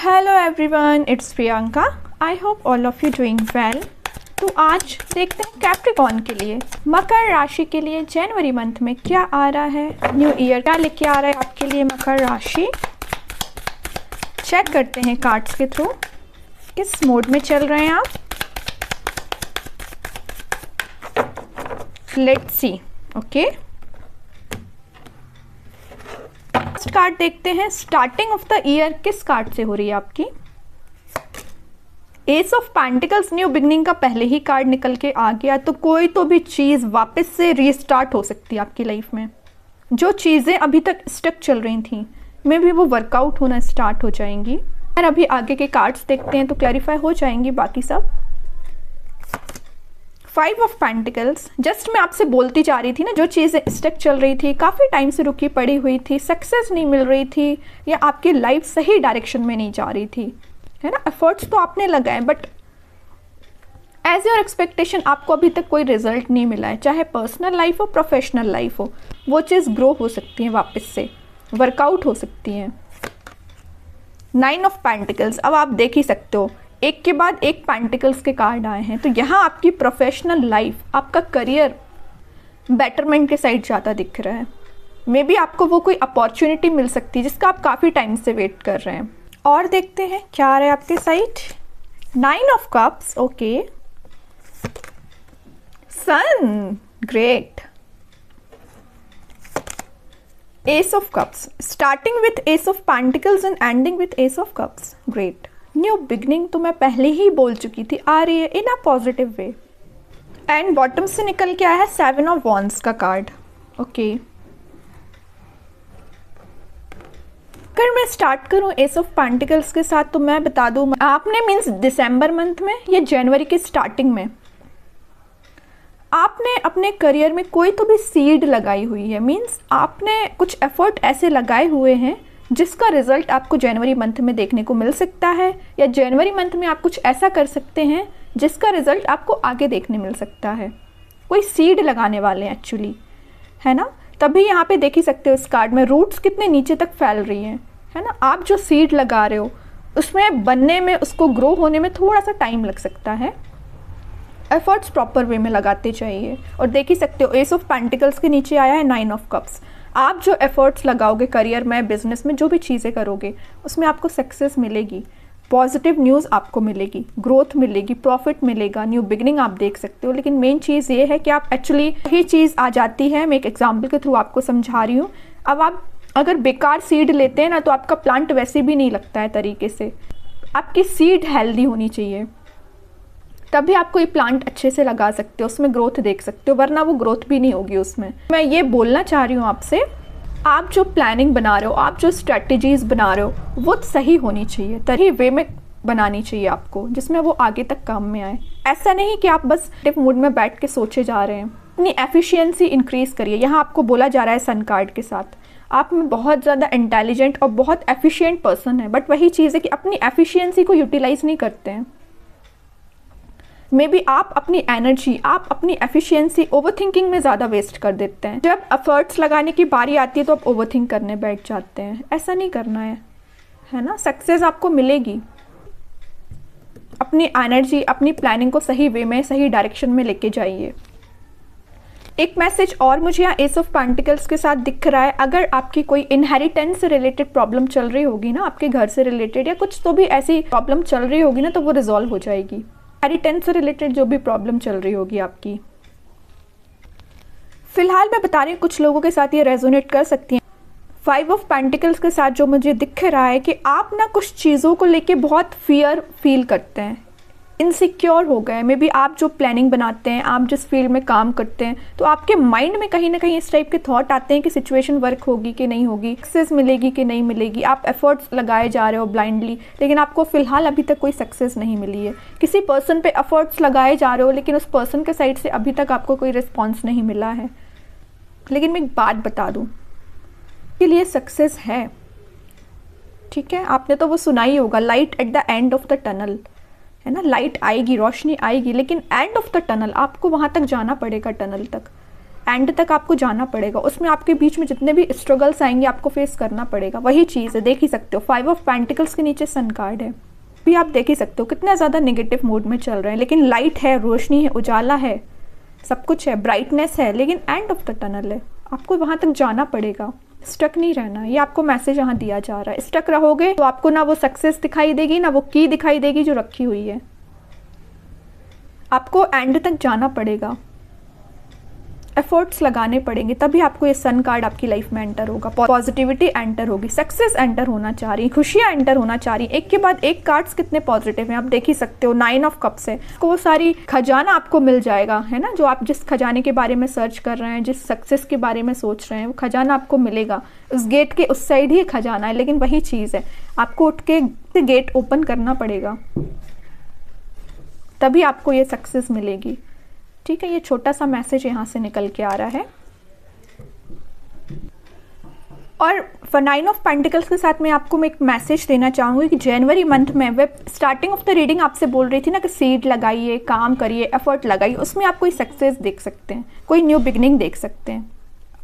Hello everyone, it's Priyanka. I hope all of you doing well. तो आज देखते हैं कैप्रिकॉर्न के लिए, मकर राशि के लिए जनवरी मंथ में क्या आ रहा है, न्यू ईयर क्या लेके आ रहा है आपके लिए मकर राशि। चेक करते हैं कार्ड्स के थ्रू किस मोड में चल रहे हैं आप। Let's see. Okay, first card देखते हैं, स्टार्टिंग ऑफ द ईयर किस कार्ड से हो रही है आपकी। S of pentacles, new beginning का पहले ही कार्ड निकल के आ गया। तो कोई तो भी चीज़ वापस से रीस्टार्ट हो सकती है आपकी लाइफ में। जो चीज़ें अभी तक स्टक चल रही थी मे भी वो वर्कआउट होना स्टार्ट हो जाएंगी। और अभी आगे के कार्ड्स देखते हैं तो क्लैरिफाई हो जाएंगी बाकी सब। 5 ऑफ पेंटिकल्स, जस्ट मैं आपसे बोलती जा रही थी ना, जो चीज़ें स्टक चल रही थी, काफ़ी टाइम से रुकी पड़ी हुई थी, सक्सेस नहीं मिल रही थी या आपकी लाइफ सही डायरेक्शन में नहीं जा रही थी, है ना। एफर्ट्स तो आपने लगाए बट एज योर एक्सपेक्टेशन आपको अभी तक कोई रिजल्ट नहीं मिला है। चाहे पर्सनल लाइफ हो प्रोफेशनल लाइफ हो, वो चीज़ ग्रो हो सकती है, वापस से वर्कआउट हो सकती है। 9 ऑफ पेंटिकल्स, अब आप देख ही सकते हो एक के बाद एक पेंटिकल्स के कार्ड आए हैं। तो यहाँ आपकी प्रोफेशनल लाइफ, आपका करियर बेटरमेंट के साइड ज़्यादा दिख रहा है। मे बी आपको वो कोई अपॉर्चुनिटी मिल सकती है जिसका आप काफ़ी टाइम से वेट कर रहे हैं। और देखते हैं क्या आ रहा है आपके side. 9 of cups, okay, son, great. Ace of cups, starting with ace of pentacles and ending with ace of cups, great. New beginning तो मैं पहले ही बोल चुकी थी, आ रही है in a positive way. And bottom से निकल के आया है 7 ऑफ वॉन्ड्स का कार्ड, ओके। अगर मैं स्टार्ट करूं एस ऑफ पेंटिकल्स के साथ तो मैं बता दूं, आपने मीन्स दिसंबर मंथ में या जनवरी के स्टार्टिंग में आपने अपने करियर में कोई तो भी सीड लगाई हुई है। मीन्स आपने कुछ एफर्ट ऐसे लगाए हुए हैं जिसका रिजल्ट आपको जनवरी मंथ में देखने को मिल सकता है, या जनवरी मंथ में आप कुछ ऐसा कर सकते हैं जिसका रिजल्ट आपको आगे देखने मिल सकता है। कोई सीड लगाने वाले हैं एक्चुअली, है ना। तभी यहाँ पे देख ही सकते हो इस कार्ड में रूट्स कितने नीचे तक फैल रही हैं, है ना। आप जो सीड लगा रहे हो उसमें बनने में, उसको ग्रो होने में थोड़ा सा टाइम लग सकता है। एफर्ट्स प्रॉपर वे में लगाते चाहिए। और देख ही सकते हो एस ऑफ पेंटिकल्स के नीचे आया है 9 ऑफ कप्स। आप जो एफर्ट्स लगाओगे करियर में, बिजनेस में, जो भी चीज़ें करोगे उसमें आपको सक्सेस मिलेगी, पॉजिटिव न्यूज़ आपको मिलेगी, ग्रोथ मिलेगी, प्रॉफिट मिलेगा, न्यू बिगनिंग आप देख सकते हो। लेकिन मेन चीज़ ये है कि आप एक्चुअली यही चीज़ आ जाती है, मैं एक एग्जाम्पल के थ्रू आपको समझा रही हूँ। अब आप अगर बेकार सीड लेते हैं ना तो आपका प्लांट वैसे भी नहीं लगता है तरीके से। आपकी सीड हेल्दी होनी चाहिए, तभी आप कोई प्लांट अच्छे से लगा सकते हो, उसमें ग्रोथ देख सकते हो, वरना वो ग्रोथ भी नहीं होगी उसमें। मैं ये बोलना चाह रही हूँ आपसे, आप जो प्लानिंग बना रहे हो, आप जो स्ट्रेटजीज बना रहे हो वो सही होनी चाहिए, तभी वे में बनानी चाहिए आपको, जिसमें वो आगे तक काम में आए। ऐसा नहीं कि आप बस एक्टिव मूड में बैठ के सोचे जा रहे हैं। अपनी एफिशिएंसी इंक्रीज करिए। यहाँ आपको बोला जा रहा है सन कार्ड के साथ आप में बहुत ज़्यादा इंटेलिजेंट और बहुत एफिशिएंट पर्सन है, बट वही चीज़ है कि अपनी एफिशिएंसी को यूटिलाइज नहीं करते हैं। मे बी आप अपनी एनर्जी, आप अपनी एफिशिएंसी ओवर थिंकिंग में ज़्यादा वेस्ट कर देते हैं। जब एफर्ट्स लगाने की बारी आती है तो आप ओवर थिंक करने बैठ जाते हैं। ऐसा नहीं करना है ना। सक्सेस आपको मिलेगी। अपनी एनर्जी, अपनी प्लानिंग को सही वे में, सही डायरेक्शन में लेके जाइए। एक मैसेज और मुझे यहाँ एस ऑफ पेंटिकल्स के साथ दिख रहा है, अगर आपकी कोई इनहेरिटेंस से रिलेटेड प्रॉब्लम चल रही होगी ना, आपके घर से रिलेटेड या कुछ तो भी ऐसी प्रॉब्लम चल रही होगी ना, तो वो रिजॉल्व हो जाएगी। इनहेरिटेंस से रिलेटेड जो भी प्रॉब्लम चल रही होगी आपकी, फिलहाल मैं बता रही हूँ कुछ लोगों के साथ ये रेजोनेट कर सकती हैं। 5 ऑफ पेंटिकल्स के साथ जो मुझे दिख रहा है कि आप ना कुछ चीज़ों को लेके बहुत फियर फील करते हैं, इनसिक्योर हो गए। मे बी आप जो प्लानिंग बनाते हैं, आप जिस फील्ड में काम करते हैं, तो आपके माइंड में कहीं ना कहीं इस टाइप के थॉट आते हैं कि सिचुएशन वर्क होगी कि नहीं होगी, सक्सेस मिलेगी कि नहीं मिलेगी। आप एफर्ट्स लगाए जा रहे हो ब्लाइंडली, लेकिन आपको फिलहाल अभी तक कोई सक्सेस नहीं मिली है। किसी पर्सन पे एफर्ट्स लगाए जा रहे हो लेकिन उस पर्सन के साइड से अभी तक आपको कोई रिस्पॉन्स नहीं मिला है। लेकिन मैं एक बात बता दूँ, के लिए सक्सेस है, ठीक है। आपने तो वो सुना ही होगा, light at the end of the tunnel, है ना। लाइट आएगी, रोशनी आएगी, लेकिन एंड ऑफ द टनल आपको वहाँ तक जाना पड़ेगा, टनल तक। एंड तक आपको जाना पड़ेगा, उसमें आपके बीच में जितने भी स्ट्रगल्स आएंगे आपको फेस करना पड़ेगा। वही चीज़ है, देख ही सकते हो 5 ऑफ पेंटिकल्स के नीचे सन कार्ड है, भी आप देख ही सकते हो कितना ज़्यादा नेगेटिव मोड में चल रहे हैं। लेकिन लाइट है, रोशनी है, उजाला है, सब कुछ है, ब्राइटनेस है, लेकिन एंड ऑफ द टनल है, आपको वहाँ तक जाना पड़ेगा, स्टक नहीं रहना। ये आपको मैसेज यहाँ दिया जा रहा है। स्टक रहोगे तो आपको ना वो सक्सेस दिखाई देगी, ना वो की दिखाई देगी जो रखी हुई है। आपको एंड तक जाना पड़ेगा, एफर्ट्स लगाने पड़ेंगे, तभी आपको ये सन कार्ड आपकी लाइफ में एंटर होगा। पॉजिटिविटी एंटर होगी, सक्सेस एंटर होना चाह रही, खुशियाँ एंटर होना चाह रही। एक के बाद एक कार्ड्स कितने पॉजिटिव हैं आप देख ही सकते हो। 9 ऑफ कप्स है, तो वो सारी खजाना आपको मिल जाएगा, है ना। जो आप जिस खजाने के बारे में सर्च कर रहे हैं, जिस सक्सेस के बारे में सोच रहे हैं, वो खजाना आपको मिलेगा। उस गेट के उस साइड ही खजाना है, लेकिन वही चीज़ है, आपको उठ के गेट ओपन करना पड़ेगा, तभी आपको ये सक्सेस मिलेगी। ठीक है, ये छोटा सा मैसेज यहाँ से निकल के आ रहा है। और 9 ऑफ पेंटिकल्स के साथ मैं आपको एक मैसेज देना चाहूँगी कि जनवरी मंथ में, way starting of the reading आपसे बोल रही थी ना कि सीड लगाइए, काम करिए, एफर्ट लगाइए, उसमें आप कोई सक्सेस देख सकते हैं, कोई न्यू बिगनिंग देख सकते हैं।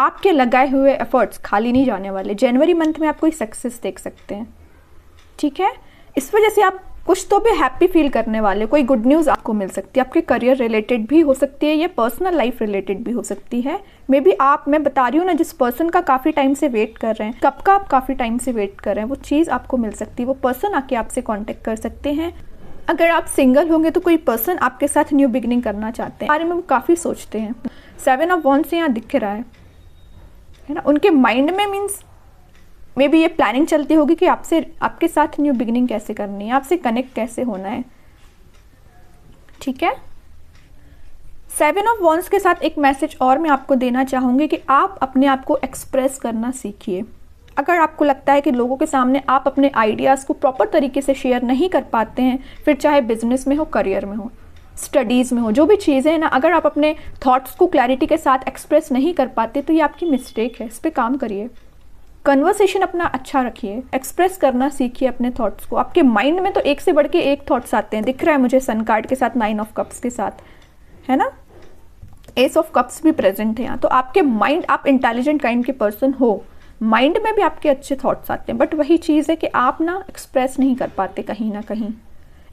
आपके लगाए हुए एफर्ट्स खाली नहीं जाने वाले। जनवरी मंथ में आप कोई सक्सेस देख सकते हैं। ठीक है, इस वजह से आप कुछ तो भी हैप्पी फील करने वाले, कोई गुड न्यूज़ आपको मिल सकती है। आपके करियर रिलेटेड भी हो सकती है, ये पर्सनल लाइफ रिलेटेड भी हो सकती है। मे बी आप, मैं बता रही हूँ ना, जिस पर्सन का काफ़ी टाइम से वेट कर रहे हैं, कब का आप काफ़ी टाइम से वेट कर रहे हैं, वो चीज़ आपको मिल सकती है। वो पर्सन आके आपसे कॉन्टेक्ट कर सकते हैं। अगर आप सिंगल होंगे तो कोई पर्सन आपके साथ न्यू बिगनिंग करना चाहते हैं, बारे में वो काफ़ी सोचते हैं। 7 ऑफ वॉन्ड्स से यहाँ दिख रहा है ना, उनके माइंड में मीन्स मे बी ये प्लानिंग चलती होगी कि आपसे, आपके साथ न्यू बिगनिंग कैसे करनी है, आपसे कनेक्ट कैसे होना है। ठीक है, 7 ऑफ वॉन्ड्स के साथ एक मैसेज और मैं आपको देना चाहूँगी कि आप अपने आप को एक्सप्रेस करना सीखिए। अगर आपको लगता है कि लोगों के सामने आप अपने आइडियाज़ को प्रॉपर तरीके से शेयर नहीं कर पाते हैं, फिर चाहे बिजनेस में हो, करियर में हो, स्टडीज़ में हो, जो भी चीज़ें हैं ना, अगर आप अपने थॉट्स को क्लैरिटी के साथ एक्सप्रेस नहीं कर पाते तो ये आपकी मिस्टेक है। इस पर काम करिए, कन्वर्सेशन अपना अच्छा रखिए, एक्सप्रेस करना सीखिए अपने थॉट्स को। आपके माइंड में तो एक से बढ़ के एक थॉट्स आते हैं, दिख रहा है मुझे सन कार्ड के साथ, 9 ऑफ कप्स के साथ, है ना, एस ऑफ कप्स भी प्रेजेंट है यहाँ। तो आपके माइंड, आप इंटेलिजेंट काइंड के पर्सन हो, माइंड में भी आपके अच्छे थॉट्स आते हैं, बट वही चीज़ है कि आप ना एक्सप्रेस नहीं कर पाते कहीं ना कहीं,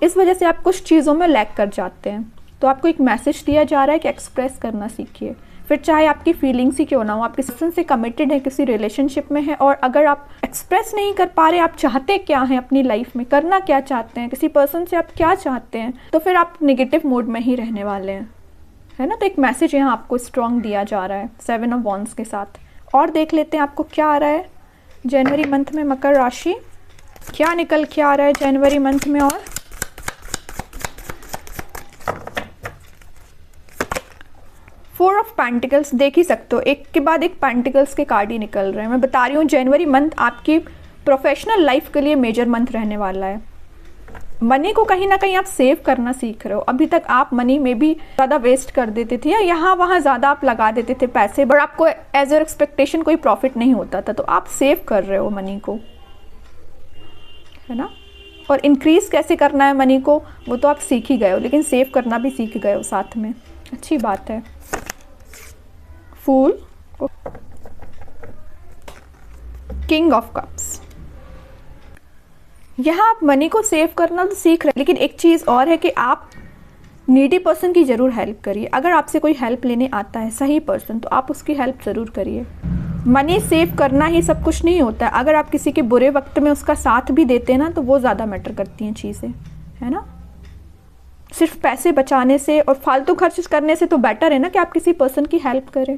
इस वजह से आप कुछ चीज़ों में लैग कर जाते हैं। तो आपको एक मैसेज दिया जा रहा है कि एक्सप्रेस करना सीखिए। फिर चाहे आपकी फीलिंग्स ही क्यों ना हो, आप किसी पर्सन से कमिटेड है, किसी रिलेशनशिप में है, और अगर आप एक्सप्रेस नहीं कर पा रहे, आप चाहते क्या हैं अपनी लाइफ में, करना क्या चाहते हैं, किसी पर्सन से आप क्या चाहते हैं, तो फिर आप नेगेटिव मोड में ही रहने वाले हैं, है ना। तो एक मैसेज यहाँ आपको स्ट्रॉन्ग दिया जा रहा है 7 ऑफ वॉन्ड्स के साथ। और देख लेते हैं आपको क्या आ रहा है जनवरी मंथ में। मकर राशि, क्या निकल के आ रहा है जनवरी मंथ में। और 4 ऑफ पेंटिकल्स देख ही सकते हो, एक के बाद एक पेंटिकल्स के कार्ड ही निकल रहे हैं। मैं बता रही हूँ जनवरी मंथ आपकी प्रोफेशनल लाइफ के लिए मेजर मंथ रहने वाला है। मनी को कहीं ना कहीं आप सेव करना सीख रहे हो। अभी तक आप मनी में भी ज़्यादा वेस्ट कर देते थे, या यहाँ वहाँ ज़्यादा आप लगा देते थे पैसे, बट आपको एज योर एक्सपेक्टेशन कोई प्रॉफिट नहीं होता था। तो आप सेव कर रहे हो मनी को, है ना। और इंक्रीज कैसे करना है मनी को, वो तो आप सीख ही गए हो, लेकिन सेव करना भी सीख गए हो साथ में, अच्छी बात है। फूल, किंग ऑफ कप्स, यहाँ आप मनी को सेव करना तो सीख रहे हैं, लेकिन एक चीज़ और है कि आप नीडी पर्सन की ज़रूर हेल्प करिए। अगर आपसे कोई हेल्प लेने आता है सही पर्सन, तो आप उसकी हेल्प ज़रूर करिए। मनी सेव करना ही सब कुछ नहीं होता है। अगर आप किसी के बुरे वक्त में उसका साथ भी देते हैं ना, तो वो ज़्यादा मैटर करती हैं चीज़ें, है ना। सिर्फ पैसे बचाने से और फालतू खर्च करने से तो बेटर है ना कि आप किसी पर्सन की हेल्प करें,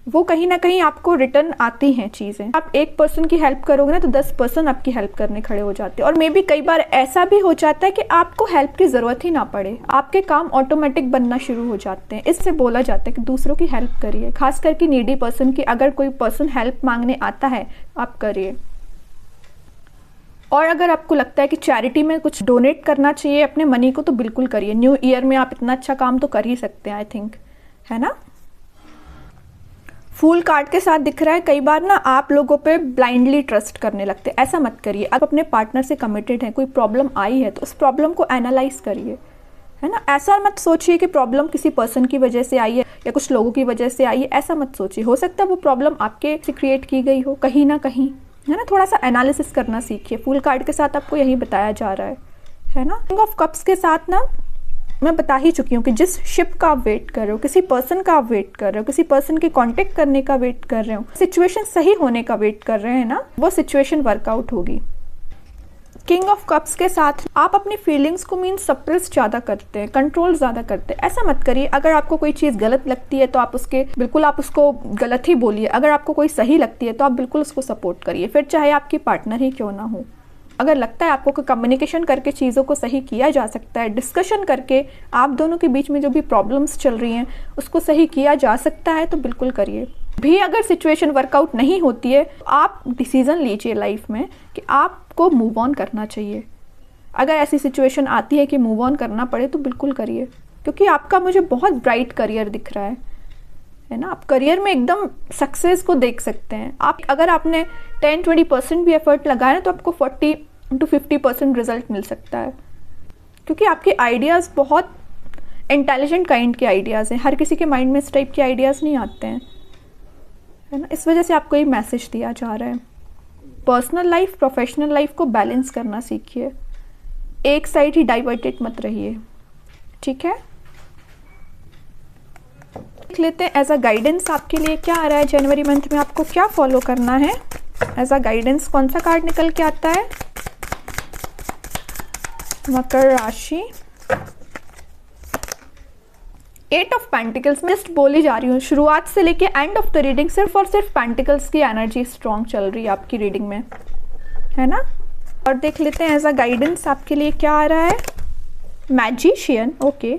वो कहीं ना कहीं आपको रिटर्न आती हैं चीज़ें। आप एक पर्सन की हेल्प करोगे ना, तो 10 पर्सन आपकी हेल्प करने खड़े हो जाते हैं। और मे बी कई बार ऐसा भी हो जाता है कि आपको हेल्प की ज़रूरत ही ना पड़े, आपके काम ऑटोमेटिक बनना शुरू हो जाते हैं। इससे बोला जाता है कि दूसरों की हेल्प करिए, खास करके नीडी पर्सन की। अगर कोई पर्सन हेल्प मांगने आता है, आप करिए। और अगर आपको लगता है कि चैरिटी में कुछ डोनेट करना चाहिए अपने मनी को, तो बिल्कुल करिए। न्यू ईयर में आप इतना अच्छा काम तो कर ही सकते हैं, आई थिंक, है ना। फूल कार्ड के साथ दिख रहा है, कई बार ना आप लोगों पे ब्लाइंडली ट्रस्ट करने लगते हैं। ऐसा मत करिए। आप अपने पार्टनर से कमिटेड हैं, कोई प्रॉब्लम आई है तो उस प्रॉब्लम को एनालाइज करिए, है ना। ऐसा मत सोचिए कि प्रॉब्लम किसी पर्सन की वजह से आई है या कुछ लोगों की वजह से आई है, ऐसा मत सोचिए। हो सकता है वो प्रॉब्लम आपके से क्रिएट की गई हो कहीं ना कहीं, है ना। थोड़ा सा एनालिसिस करना सीखिए। फूल कार्ड के साथ आपको यही बताया जा रहा है ना। किंग ऑफ कप्स के साथ ना मैं बता ही चुकी हूँ कि जिस शिप का आप वेट कर रहे हो, किसी पर्सन का आप वेट कर रहे हो, किसी पर्सन के कांटेक्ट करने का वेट कर रहे हो, सिचुएशन सही होने का वेट कर रहे हैं ना, वो सिचुएशन वर्कआउट होगी। किंग ऑफ कप्स के साथ आप अपनी फीलिंग्स को सप्रेस ज़्यादा करते हैं, कंट्रोल ज़्यादा करते हैं। ऐसा मत करिए। अगर आपको कोई चीज़ गलत लगती है तो आप उसको गलत ही बोलिए। अगर आपको कोई सही लगती है तो आप बिल्कुल उसको सपोर्ट करिए, फिर चाहे आपकी पार्टनर ही क्यों ना हो। अगर लगता है आपको कि कम्युनिकेशन करके चीज़ों को सही किया जा सकता है, डिस्कशन करके आप दोनों के बीच में जो भी प्रॉब्लम्स चल रही हैं उसको सही किया जा सकता है, तो बिल्कुल करिए। भी अगर सिचुएशन वर्कआउट नहीं होती है तो आप डिसीज़न लीजिए लाइफ में कि आपको मूव ऑन करना चाहिए। अगर ऐसी सिचुएशन आती है कि मूव ऑन करना पड़े तो बिल्कुल करिए, क्योंकि आपका मुझे बहुत ब्राइट करियर दिख रहा है ना। आप करियर में एकदम सक्सेस को देख सकते हैं। अगर आपने 10-20% भी एफर्ट लगाया तो आपको 40-50% रिजल्ट मिल सकता है, क्योंकि आपके आइडियाज़ बहुत इंटेलिजेंट काइंड के आइडियाज़ हैं। हर किसी के माइंड में इस टाइप के आइडियाज़ नहीं आते हैं, है ना। इस वजह से आपको ये मैसेज दिया जा रहा है। पर्सनल लाइफ प्रोफेशनल लाइफ को बैलेंस करना सीखिए, एक साइड ही डाइवर्टेड मत रहिए, ठीक है। देख लेते हैं एज अ गाइडेंस आपके लिए क्या आ रहा है जनवरी मंथ में, आपको क्या फॉलो करना है। एज अ गाइडेंस कौन सा कार्ड निकल के आता है? मकर राशि, 8 ऑफ पेंटिकल्स। मैं जस्ट बोली जा रही हूँ, शुरुआत से लेके एंड ऑफ द रीडिंग सिर्फ और सिर्फ पेंटिकल्स की एनर्जी स्ट्रॉन्ग चल रही है आपकी रीडिंग में, है ना। और देख लेते हैं एज अ गाइडेंस आपके लिए क्या आ रहा है। Magician, okay.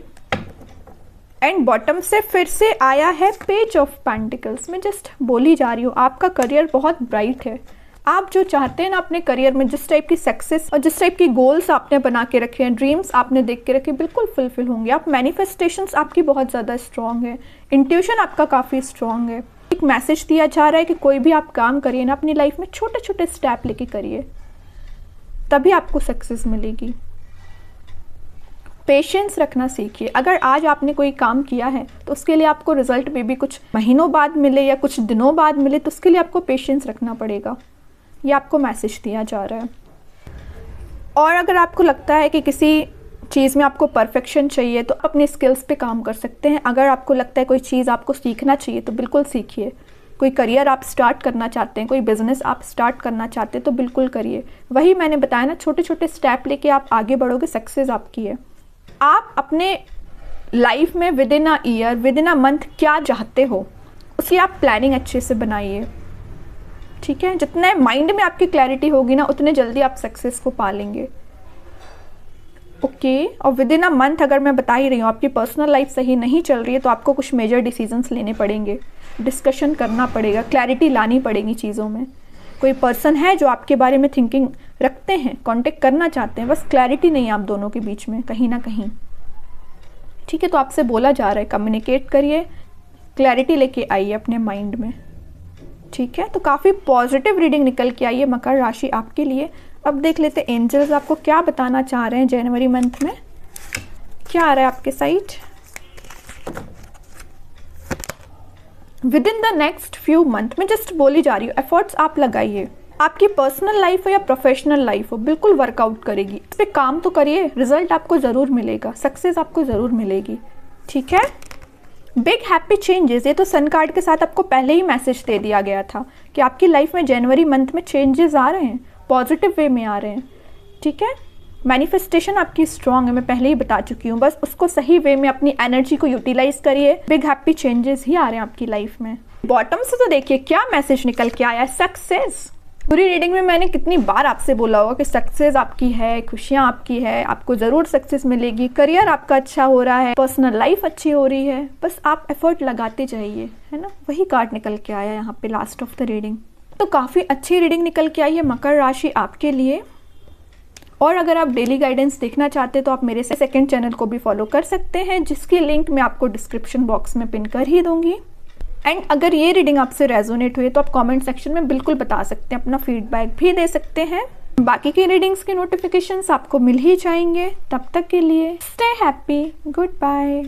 एंड बॉटम से फिर से आया है पेज ऑफ पेंटिकल्स। मैं जस्ट बोली जा रही हूँ, आपका करियर बहुत ब्राइट है। आप जो चाहते हैं ना अपने करियर में, जिस टाइप की सक्सेस और जिस टाइप की गोल्स आपने बना के रखे हैं, ड्रीम्स आपने देख के रखे, बिल्कुल फुलफिल होंगे। आप मैनिफेस्टेशंस आपकी बहुत ज़्यादा स्ट्रॉन्ग है, इंट्यूशन आपका काफ़ी स्ट्रॉन्ग है। एक मैसेज दिया जा रहा है कि कोई भी आप काम करिए ना अपनी लाइफ में, छोटे छोटे स्टेप लेके करिए, तभी आपको सक्सेस मिलेगी। पेशेंस रखना सीखिए। अगर आज आपने कोई काम किया है तो उसके लिए आपको रिजल्ट में भी कुछ महीनों बाद मिले या कुछ दिनों बाद मिले, तो उसके लिए आपको पेशेंस रखना पड़ेगा। ये आपको मैसेज दिया जा रहा है। और अगर आपको लगता है कि किसी चीज़ में आपको परफेक्शन चाहिए तो अपनी स्किल्स पे काम कर सकते हैं। अगर आपको लगता है कोई चीज़ आपको सीखना चाहिए तो बिल्कुल सीखिए। कोई करियर आप स्टार्ट करना चाहते हैं, कोई बिजनेस आप स्टार्ट करना चाहते हैं तो बिल्कुल करिए। वही मैंने बताया ना, छोटे छोटे स्टेप लेके आप आगे बढ़ोगे, सक्सेस आपकी है। आप अपने लाइफ में with in a year, with in a month क्या चाहते हो उसकी आप प्लानिंग अच्छे से बनाइए, ठीक है। जितने माइंड में आपकी क्लैरिटी होगी ना, उतने जल्दी आप सक्सेस को पा लेंगे, ओके। और विद इन अ मंथ अगर मैं बता ही रही हूँ आपकी पर्सनल लाइफ सही नहीं चल रही है तो आपको कुछ मेजर डिसीजंस लेने पड़ेंगे, डिस्कशन करना पड़ेगा, क्लैरिटी लानी पड़ेगी चीज़ों में। कोई पर्सन है जो आपके बारे में थिंकिंग रखते हैं, कांटेक्ट करना चाहते हैं, बस क्लैरिटी नहीं है आप दोनों के बीच में कहीं ना कहीं, ठीक है। तो आपसे बोला जा रहा है कम्युनिकेट करिए, क्लैरिटी लेके आइए अपने माइंड में, ठीक है। तो काफ़ी पॉजिटिव रीडिंग निकल के आई है मकर राशि आपके लिए। अब देख लेते हैं एंजल्स आपको क्या बताना चाह रहे हैं जनवरी मंथ में, क्या आ रहा है आपके side. With in the next few month, मैं जस्ट बोली जा रही हूँ, एफर्ट्स आप लगाइए। आपकी पर्सनल लाइफ हो या प्रोफेशनल लाइफ हो, बिल्कुल वर्कआउट करेगी। इस पर काम तो करिए, रिजल्ट आपको ज़रूर मिलेगा, सक्सेस आपको ज़रूर मिलेगी, ठीक है। बिग हैप्पी चेंजेस, ये तो सन कार्ड के साथ आपको पहले ही मैसेज दे दिया गया था कि आपकी लाइफ में जनवरी मंथ में चेंजेस आ रहे हैं, पॉजिटिव वे में आ रहे हैं, ठीक है। मैनिफेस्टेशन आपकी स्ट्रॉन्ग है, मैं पहले ही बता चुकी हूँ, बस उसको सही वे में अपनी एनर्जी को यूटिलाइज करिए। बिग हैप्पी चेंजेस ही आ रहे हैं आपकी लाइफ में। बॉटम से तो देखिए क्या मैसेज निकल के आया है, सक्सेस। पूरी रीडिंग में मैंने कितनी बार आपसे बोला होगा कि सक्सेस आपकी है, खुशियाँ आपकी है, आपको ज़रूर सक्सेस मिलेगी, करियर आपका अच्छा हो रहा है, पर्सनल लाइफ अच्छी हो रही है, बस आप एफर्ट लगाते जाइए, है ना। वही कार्ड निकल के आया यहाँ पे लास्ट ऑफ द रीडिंग। तो काफ़ी अच्छी रीडिंग निकल के आई है मकर राशि आपके लिए। और अगर आप डेली गाइडेंस देखना चाहते हैं तो आप मेरे सेकंड चैनल को भी फॉलो कर सकते हैं, जिसकी लिंक मैं आपको डिस्क्रिप्शन बॉक्स में पिन कर ही दूंगी। एंड अगर ये रीडिंग आपसे रेजोनेट हुई तो आप कमेंट सेक्शन में बिल्कुल बता सकते हैं, अपना फीडबैक भी दे सकते हैं। बाकी की रीडिंग्स के नोटिफिकेशंस आपको मिल ही जाएंगे। तब तक के लिए स्टे हैप्पी, गुड बाय।